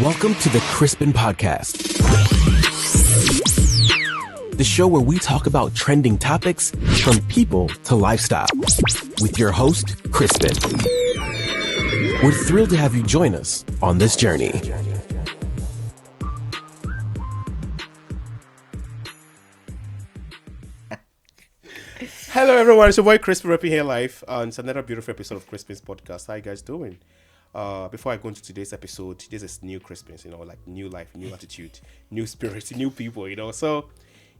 Welcome to the Crispin Podcast, the show where we talk about trending topics from people to lifestyle with your host, Crispin. We're thrilled to have you join us on this journey. Hello everyone, it's your boy Crispin repping here live, and it's another beautiful episode of Crispin's podcast. How you guys doing? Before I go into today's episode, this is new Crispin's, like new life, new attitude, new spirit, new people, So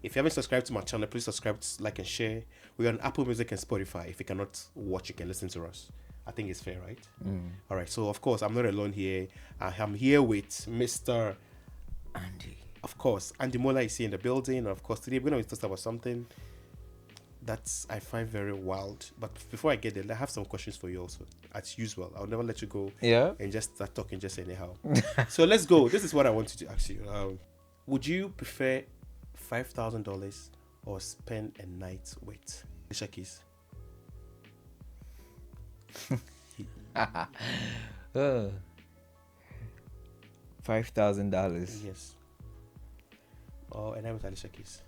if you haven't subscribed to my channel, please subscribe, like, and share. We're on Apple Music and Spotify. If you cannot watch, you can listen to us. I think it's fair, right? All right, so of course, I'm not alone here. I'm here with Mr. Andy. Of course, Andy Mola is here in the building. And of course, today we're going to talk about something that I find very wild. But before I get there, I have some questions for you also. As usual, I'll never let you go and just start talking just anyhow. So let's go. This is what I wanted to ask you. Would you prefer $5,000 or spend a night with Alicia Keys? $5,000. Yes. Or a night with Alicia Keys?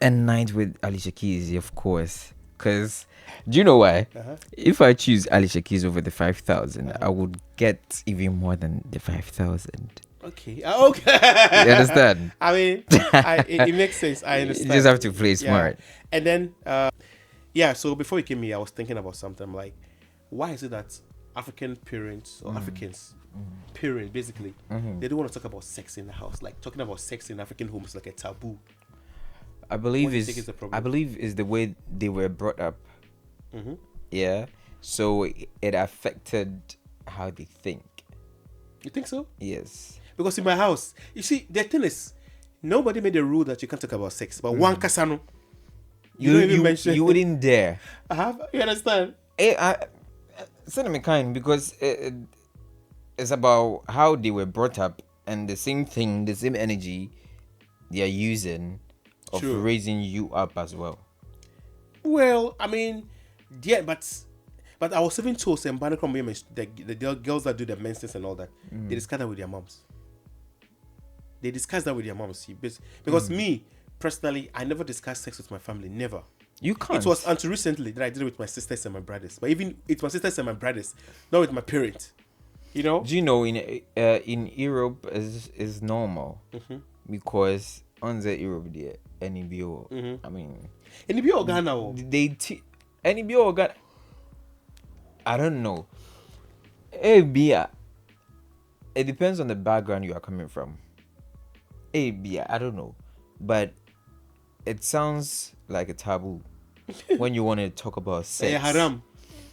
A night with Alicia Keys, of course. Because, do you know why? Uh-huh. If I choose Alicia Keys over the 5,000, I would get even more than the 5,000. Okay. Okay. You understand? I mean, it makes sense. I understand. You just have to play smart. And then, so before you came here, I was thinking about something. I'm like, why is it that African parents or Africans, parents basically, they don't want to talk about sex in the house? Like, talking about sex in African homes is like a taboo. I believe What do you think is the problem? is the way they were brought up. Mm-hmm. Yeah. So it affected how they think. You think so? Yes. Because in my house, you see, the thing is, nobody made a rule that you can't talk about sex. But one kasano, you wouldn't dare. I have. You understand? Send kind because it's about how they were brought up and the same thing, the same energy they are using of raising you up as well. Well, I mean, yeah, but I was even told some the girls that do the menses and all that, they discuss that with their moms. They discuss that with their moms, because me personally, I never discussed sex with my family, never. You can't. It was until recently that I did it with my sisters and my brothers. But even it's my sisters and my brothers, not with my parents. Do you know in Europe is normal because on the Europe there NBO. I mean, NBO Ghana. NBO Ghana. I don't know. It depends on the background you are coming from. I don't know, but it sounds like a taboo when you want to talk about sex. Haram.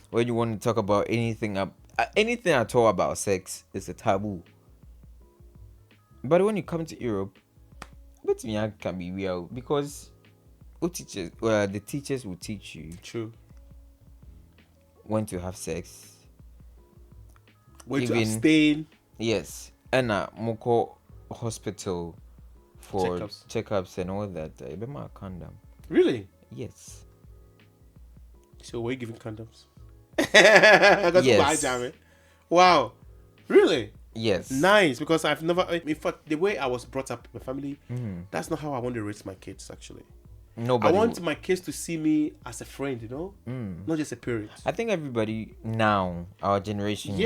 When you want to talk about anything at all about sex, it's a taboo. But when you come to Europe, it can be real because the teachers will teach you when to have sex, when to abstain. Yes, and moko hospital for checkups and all that. A condom. Really? Yes. So were you giving condoms? Yes. Wow. Really? Yes. Nice, because I've never, in fact, the way I was brought up in my family, that's not how I want to raise my kids, actually. Nobody I want my kids to see me as a friend, not just a parent. I think everybody now, our generation,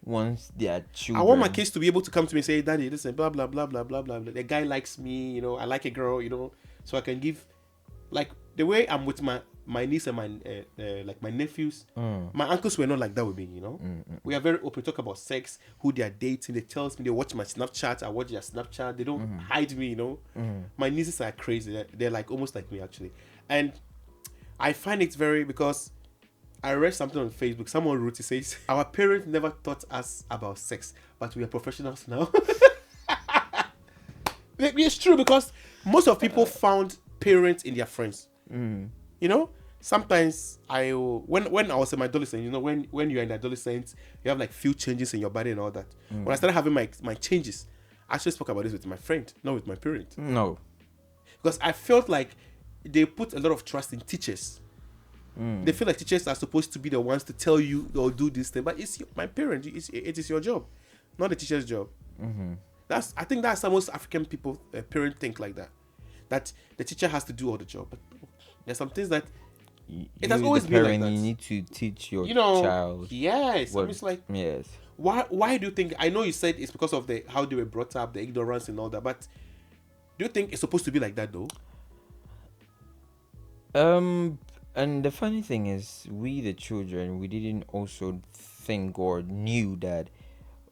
wants their children. I want my kids to be able to come to me and say, Daddy, listen, blah, blah, blah, blah, blah, blah. The guy likes me, I like a girl, so I can give, like, the way I'm with my niece and my nephews, my uncles were not like that with me, We are very open, talk about sex, who they are dating. They tell me, they watch my Snapchat, I watch their Snapchat. They don't hide me, My nieces are crazy. They're like almost like me, actually. And I find it because I read something on Facebook. Someone wrote, it says, our parents never taught us about sex, but we are professionals now. It's true, because most of people found parents in their friends. Sometimes when I was in my adolescence, when you're in adolescence, you have like few changes in your body and all that. When I started having my changes, I actually spoke about this with my friend, not with my parent. No. Because I felt like they put a lot of trust in teachers. They feel like teachers are supposed to be the ones to tell you or do this thing, but it's my parent. It is your job, not the teacher's job. I think that's how most African people, parent think like that. That the teacher has to do all the job. But there's some things that it has always been like that. You need to teach your child. Yes. I mean, it's like, yes. Why do you think? I know you said it's because of how they were brought up, the ignorance and all that. But do you think it's supposed to be like that though? And the funny thing is, we the children, we didn't also think or knew that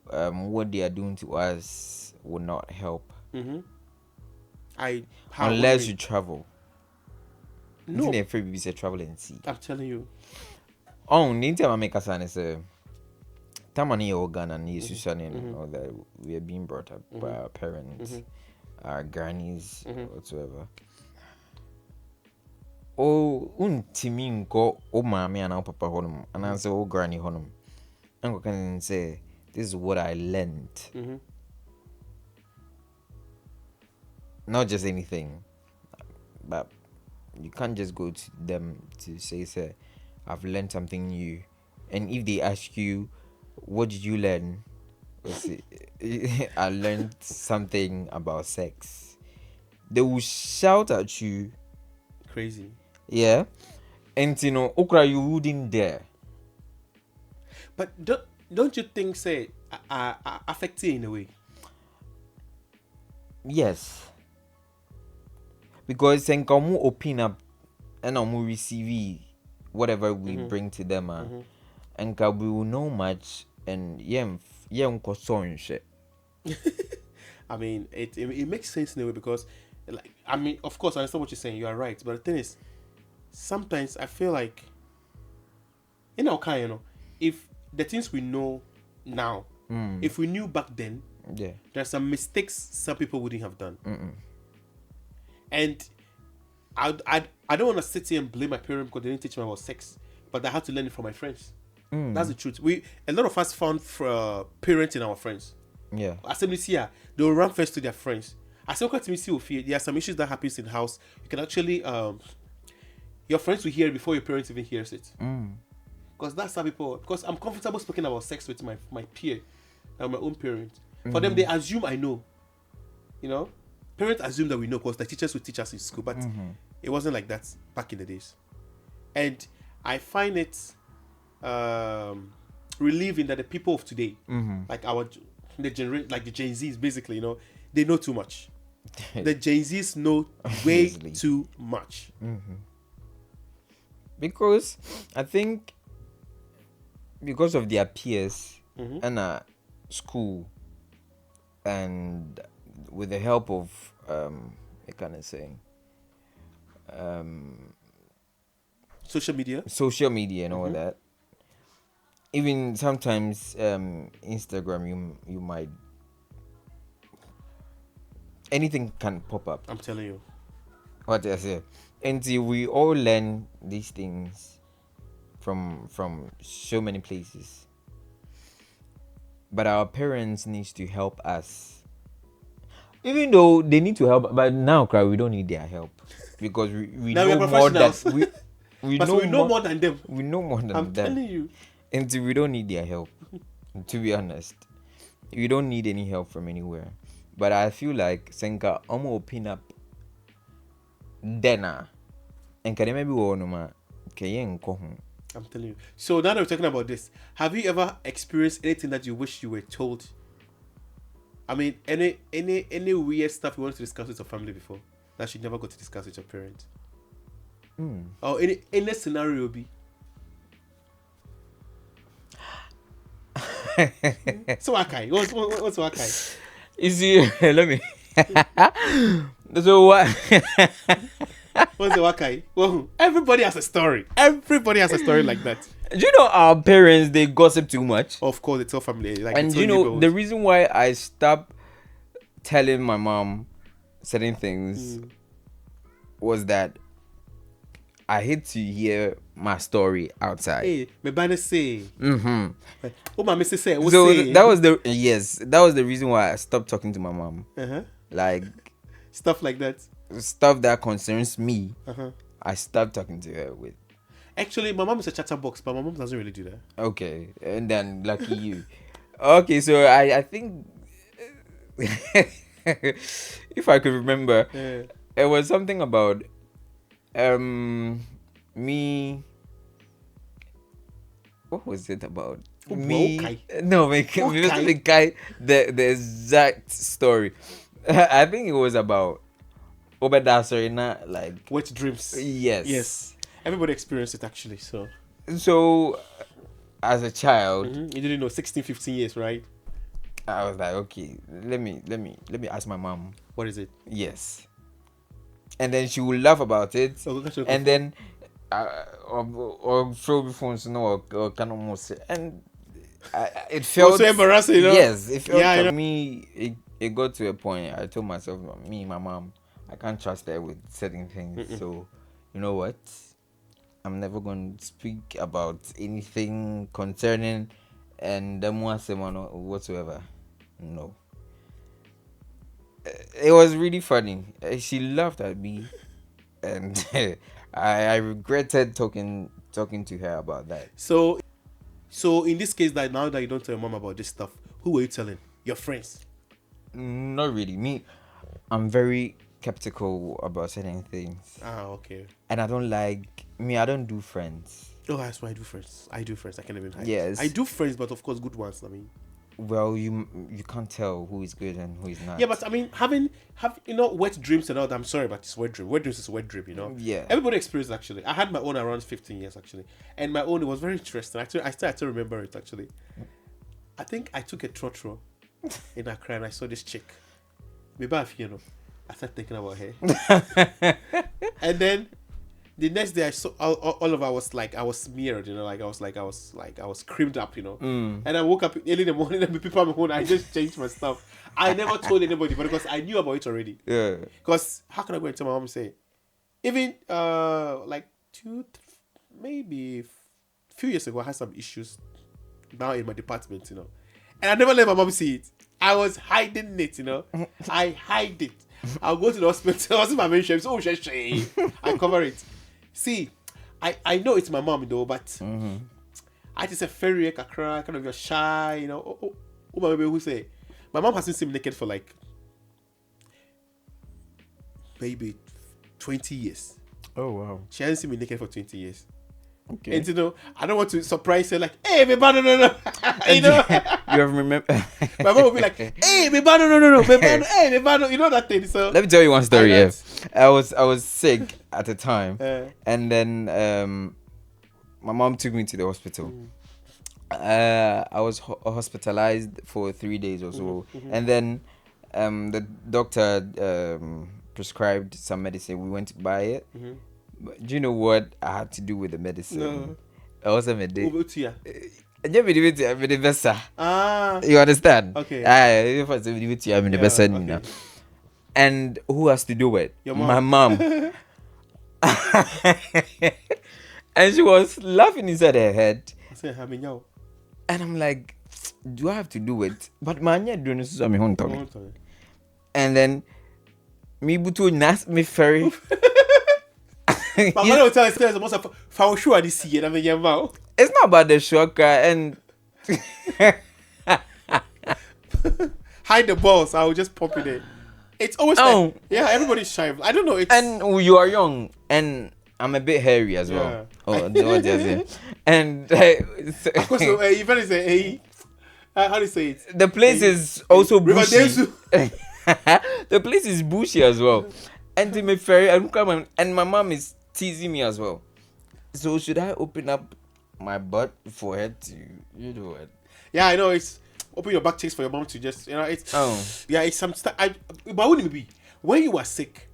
what they are doing to us would not help. Unless you travel. No, they're free BBC travel and see. I'm telling you. Oh, Ninja make us say Tamani organ and and all that. We are being brought up by our parents, our grannies, whatsoever. Oh, timin go mami and papa honum, and answer granny honum. And can say, this is what I learned. Not just anything, but you can't just go to them to say, I've learned something new. And if they ask you, what did you learn? I learned something about sex. They will shout at you. Crazy. Yeah. And okra, you wouldn't dare. But don't you think, say, affect you in a way? Yes. Because then come open up and receive whatever we bring to them, and we will know much and shit. I mean, it makes sense in a way because, like, I mean, of course, I understand what you're saying. You are right, but the thing is, sometimes I feel like, if the things we know now, if we knew back then, there's some mistakes some people wouldn't have done. And I don't want to sit here and blame my parents because they didn't teach me about sex, but I had to learn it from my friends. That's the truth. A lot of us found parents in our friends. Yeah. Assembly here, they will run first to their friends. I say, okay, to me, there are some issues that happens in the house. You can actually, your friends will hear it before your parents even hears it. Because that's how people. Because I'm comfortable speaking about sex with my peer and my own parent. For them, they assume I know. Parents assume that we know because the teachers will teach us in school, but it wasn't like that back in the days. And I find it relieving that the people of today, like the Gen Zs, basically, they know too much. The Gen Zs know way too much. Because I think because of their peers and school, and with the help of social media and all that, even sometimes Instagram, you might, anything can pop up. I'm telling you what I say. Until we all learn these things from so many places, but our parents need to help us. Even though they need to help, but now we don't need their help because we know more than we know more than them. We know more than them. I'm telling you. Until we don't need their help. To be honest, we don't need any help from anywhere. But I feel like Senka open up Dena and can maybe I'm telling you. So now that we're talking about this, have you ever experienced anything that you wish you were told? I mean, any weird stuff you want to discuss with your family before that you never got to discuss with your parents? Or any scenario be? So Wakai, what's Wakai? You see, let me. So what? What's the Wakai? Well, everybody has a story. Everybody has a story like that. Do you know our parents, they gossip too much? Of course, it's all family. And the reason why I stopped telling my mom certain things was that I hate to hear my story outside. Hey, my brother say. Oh, my missus say. So that was the reason why I stopped talking to my mom. Like stuff like that. Stuff that concerns me. I stopped talking to her with. Actually, my mom is a chatterbox, but my mom doesn't really do that. Okay, and then lucky you. Okay, so I think if I could remember, Yeah. it was something about me. What was it about? Oh, Me? okay. No, me. The exact story. I think it was about Obedasarina, like Wet dreams. yes. Yes. Everybody experienced it actually. So as a child, You didn't know 16, 15 years, right? I was like, okay, let me ask my mom. What is it? Yes. And then she will laugh about it. Oh, go And then or throw the phones, or can almost, and it felt so embarrassing, you know? Yes, it felt Yeah, I know. me. It got to a point. I told myself, my mom, I can't trust her with certain things. So, you know what? I'm never going to speak about anything concerning and the whatsoever. No. It was really funny. She laughed at me, and I regretted talking to her about that. So in this case, that now that you don't tell your mom about this stuff, who were you telling? Your friends. Not really. Me, I'm very skeptical about certain things, Ah, okay. and I don't do friends. Oh, that's why I do friends. I can't even hide. Yes. I do friends, but of course, good ones. I mean. Well, you can't tell who is good and who is not. Yeah, but I mean, have wet dreams and all that. I'm sorry, but it's wet dream. Wet dreams is wet dream, you know. Yeah. Everybody experienced actually. I had my own around 15 years actually, and my own, it was very interesting. Actually, I still remember it actually. I think I took a trotro in Accra and I saw this chick. Maybe I started thinking about her, and then the next day I saw all of I was smeared, you know, I was creamed up, you know. And I woke up early in the morning and people on my phone. I just changed my stuff. I never told anybody, but because I knew about it already. Yeah. Because how can I go and tell my mom and say, even like maybe few years ago I had some issues now in my department, you know, and I never let my mom see it. I was hiding it, you know. I hide it. I'll go to the hospital. What's my main shame? So I cover it. See, I know it's my mom though, but I just a very cry, kind of you're shy, you know. My baby who say my mom hasn't seen me naked for like maybe 20 years. Oh wow. She hasn't seen me naked for 20 years. Okay. And you know, I don't want to surprise her like, hey, me no. You know, You have remember. my mom will be like, hey, me no, hey, me no, you know that thing. So Let me tell you one story. I Yeah, I was sick at the time, and then my mom took me to the hospital. I was hospitalized for 3 days or so, and then the doctor prescribed some medicine. We went to buy it. But do you know what I had to do with the medicine? No. I was a medicine. Over to you. You understand? Okay. If I say I'm the best, you know. And who has to do it? Your mom. My mom. And she was laughing inside her head. I said, And I'm like, do I have to do it? But man, you're doing this to me. And then me butu nas me ferry. But I don't tell us most of for sure this year. I mean, It's not about the shocker and hide the balls. I will just pop it in. It's always like, yeah, everybody's shy. I don't know. It's and you are young and I'm a bit hairy as well. Yeah. Oh, no, what you're saying. And of course, you better say, how do you say it? The place is also bushy. River The place is bushy as well. And to me ferry and my mom is teasing me as well. So should I open up my butt for her to, you know what? Yeah, I know. It's open your back cheeks for your mom to just, you know, it's yeah, it's some stuff. But wouldn't it be when you were sick?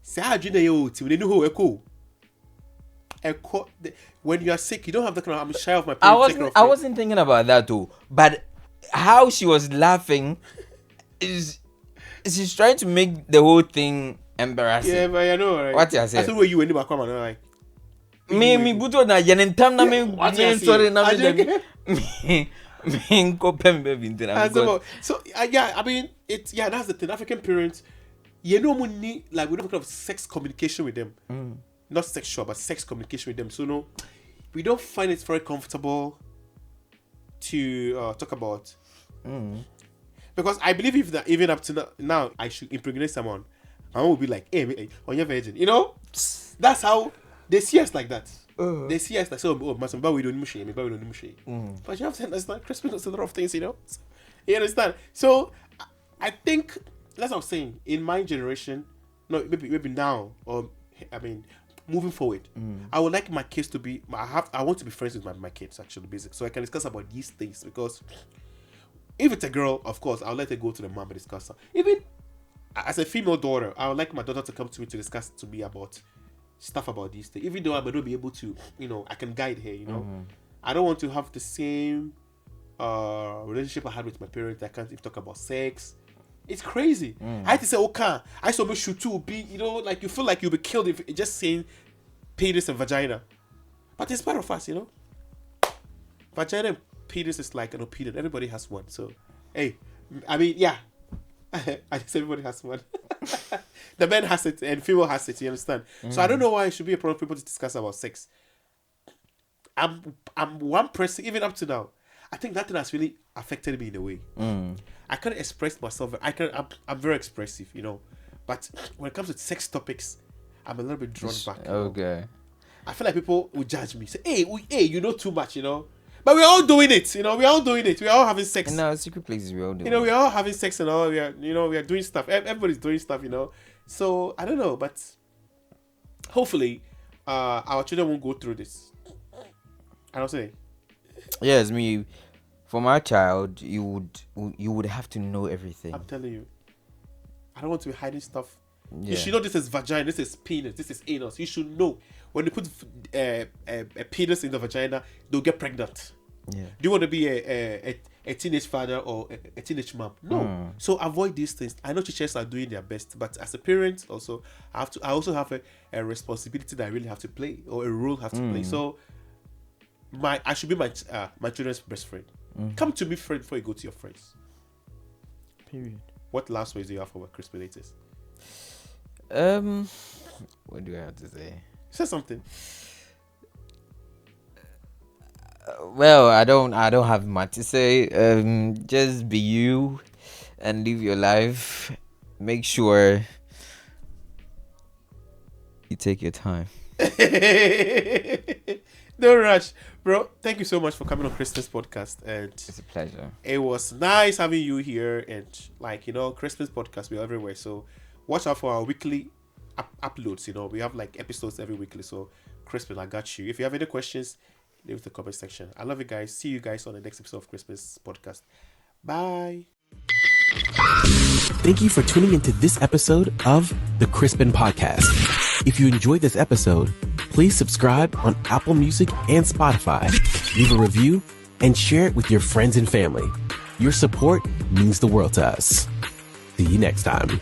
Say how do you know they know who echo. When you are sick, you don't have the kind of I'm shy of my parents. I wasn't thinking about that too. But how she was laughing is she's trying to make the whole thing embarrassing. Yeah, but I know, right? What you say? I said where you when you come and like me buto na yenentem na me sorry na me go pembe bintina. So yeah, I mean that's the thing. African parents, you know, we need like we don't have sex communication with them. not sexual, but sex communication with them. So no, we don't find it very comfortable to talk about. Because I believe if that even up to now I should impregnate someone, my mom will be like, hey, on your virgin, you know. That's how they see us like that. They see us like, so but we don't know. But you have to understand, Crispin does a lot of things, you know. You understand? So I think that's what I'm saying. In my generation, no, maybe now, or I mean, moving forward, I would like my kids to be. I want to be friends with my kids, actually, basically, so I can discuss about these things. Because if it's a girl, of course, I'll let her go to the mom and discuss her. Even as a female daughter, I would like my daughter to come to me to discuss to me about stuff about these things. Even though I may not be able to, you know, I can guide her. You know, I don't want to have the same relationship I had with my parents. I can't even talk about sex. It's crazy. I had to say, okay, I saw me shoot to be, you know, like you feel like you'll be killed if just saying penis and vagina. But it's part of us, you know. Vagina and penis is like an opinion. Everybody has one. So, hey, I mean, yeah. I guess everybody has one. The man has it and female has it, you understand? So I don't know why it should be a problem for people to discuss about sex. I'm one person, even up to now, I think that thing has really affected me in a way. I can't express myself. I'm very expressive, you know. But when it comes to sex topics, I'm a little bit drawn back. Okay. I feel like people will judge me. Say, hey, you know too much, you know. But we're all doing it, you know. We're all doing it. We're all having sex. No, secret places we all do. You know, we're all having sex and all. We are doing stuff. Everybody's doing stuff, you know. So I don't know, but hopefully, our children won't go through this. I don't say. Yes, me. For my child, you would have to know everything. I'm telling you, I don't want to be hiding stuff. Yeah. You should know this is vagina, this is penis, this is anus. You should know when you put a penis in the vagina, they'll get pregnant. Yeah. Do you want to be a teenage father or a teenage mom? No. So avoid these things. I know teachers are doing their best, but as a parent, also I also have a responsibility that I really have to play, or a role I have to play. So I should be my children's best friend. Come to me, friend, before you go to your friends. Period. What last words do you have for our crispy latest? What do I have to say? Say something. Well, I don't have much to say. Just be you and live your life. Make sure you take your time. No rush, bro. Thank you so much for coming on Christmas podcast, and It's a pleasure. it was nice having you here. And like, you know, Christmas podcast, we're everywhere, so watch out for our weekly uploads. You know, we have like episodes every weekly. So Crispin, I got you. If you have any questions, leave it in the comment section. I love you guys. See you guys on the next episode of Christmas podcast. Bye. Thank you for tuning into this episode of the Crispin Podcast. If you enjoyed this episode, please subscribe on Apple Music and Spotify, leave a review, and share it with your friends and family. Your support means the world to us. See you next time.